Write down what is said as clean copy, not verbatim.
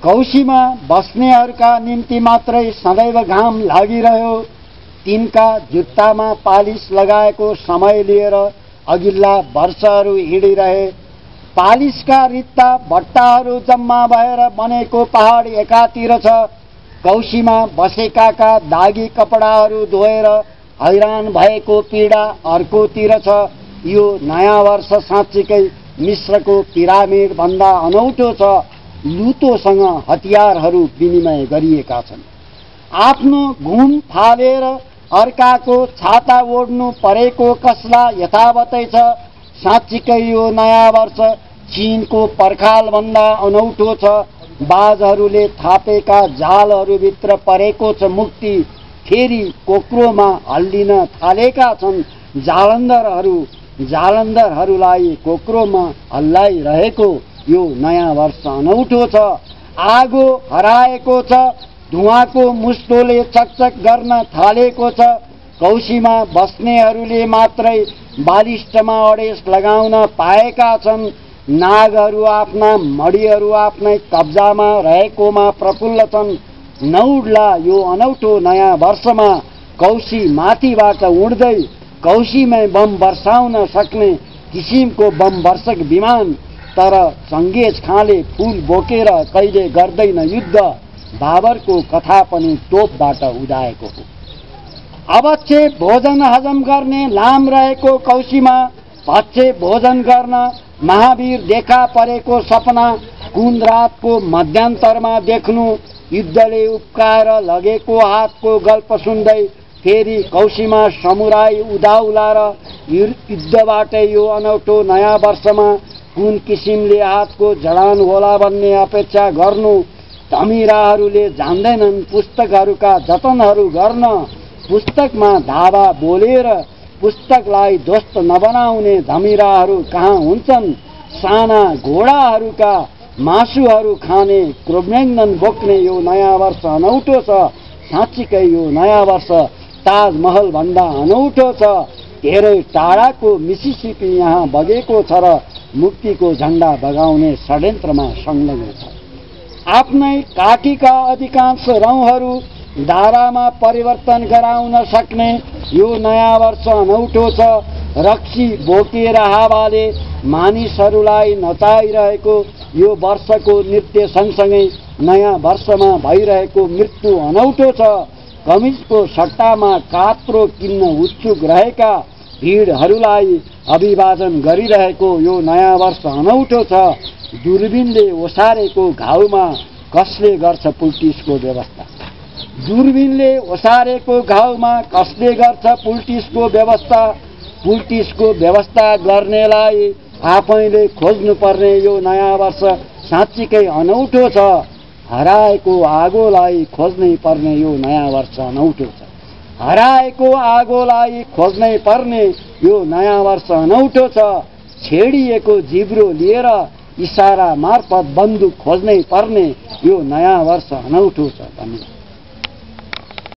कौशीमा बस्नेहरूका निम्ति मात्रै सदैव घाम लागिरह्यो। तिनका जुत्तामा पालिस लगाएको समय लिएर अघिल्ला वर्षहरू हिँडिरहे। पालिसका रित्ता भट्टाहरू जम्मा भएर बनेको पहाड एकातिर छ। कौशीमा बसेकाका दागी कपडाहरू धोएर हैरान भएको पीडा अर्कोतिर छ। यो नयाँ वर्ष साँच्चीकै मिश्रको पिरामिड भन्दा अनौठो छ। लुतोसँग हतियारहरू विनिमय गरिएका छन्। आफ्नो घुम फालेर अर्काको छाता ओढ्नु परेको कसला यथावतै छ। साँच्चीकै यो नयाँ वर्ष चीनको पर्खाल भन्दा अनौठो छ। बाजहरूले थापेका जालहरूभित्र परेको छ मुक्ति। फेरि कोक्रोमा हल्लिन थालेका छन् जालन्धरहरूलाई कोक्रोमा हल्लाइरहेको यो नयाँ वर्ष अनौठो छ। आगो हराएको छ। धुवाको मुस्टोले चकचक गर्न थालेको छ। कौशीमा बस्नेहरूले मात्रै बालिष्टमा अडेस लगाउन पाएका छन्। नागहरू आफ्ना मडीहरू आफ्नै कब्जामा रहेकोमा प्रफुल्ल छन्। नउड्ला यो अनौठो नयाँ वर्षमा कौशी माथिबाट उड्दै कौशीमै बम वर्षाउन सक्ने किसिमको बम वर्षक विमान। तर चङ्गेज खाँले फूल बोकेर कहिले गर्दैन युद्ध। बाबरको कथा पनि तोपबाट उडाएको हो। अवश्य भोजन हजम गर्ने लाम रहेको कौशीमा भक्ष्य भोजन गर्न महावीर देखा परेको सपना कुन रातको मध्यान्तरमा देख्नु। युद्धले उप्काएर लगेको हातको गल्प सुन्दै फेरि कौशीमा समुराई उदाउला र युद्धबाटै यो अनौठो नयाँ वर्षमा कुन किसिमले हातको जडान होला भन्ने अपेक्षा गर्नु। धमिराहरूले जान्दैनन् पुस्तकहरूका जतनहरू गर्न। पुस्तकमा धावा बोलेर पुस्तकलाई ध्वस्त नबनाउने धमिराहरू कहाँ हुन्छन्। साना घोडाहरूका मासुहरू खाने क्रोम्याङ्गन बोक्ने यो नयाँ वर्ष अनौठो छ। साँच्चीकै यो नयाँ वर्ष ताजमहल भन्दा अनौठो छ। धेरै टाढाको मिसिसिपी यहाँ बगेको छ र मुक्तिको झण्डा बगाउने षड्यन्त्रमा संलग्न छ। आफ्नै काखीका अधिकांश रौँहरू धारामा परिवर्तन गराउन सक्ने यो नयाँ वर्ष अनौठो छ। रक्सी बोकेर हावाले मानिसहरूलाई नचाइरहेको यो वर्षको नृत्य सँगसँगै नयाँ वर्षमा भइरहेको मृत्यु अनौठो छ। कमिजको सट्टामा कात्रो किन्न उत्सुक रहेका भिडहरूलाई अभिवादन गरिरहेको यो नयाँ वर्ष अनौठो छ। दूरबीनले ओसारेको घाउमा कसले गर्छ पुल्टिसको व्यवस्था। दूरबीनले ओसारेको घाउमा कसले गर्छ पुल्टिसको व्यवस्था। पुल्टिसको व्यवस्था गर्नेलाई आफैले खोज्नुपर्ने यो नयाँ वर्ष साँच्चीकै अनौठो छ। हराएको आगोलाई खोज्नै पर्ने यो नयाँ वर्ष अनौठो छ। हराएको आगोलाई खोज्नै पर्ने यो नयाँ वर्ष अनौठो छ। छेडिएको जिब्रो लिएर इसारा मार्फत बन्दुक खोज्नै पर्ने यो नयाँ वर्ष अनौठो छ। धन्यवाद।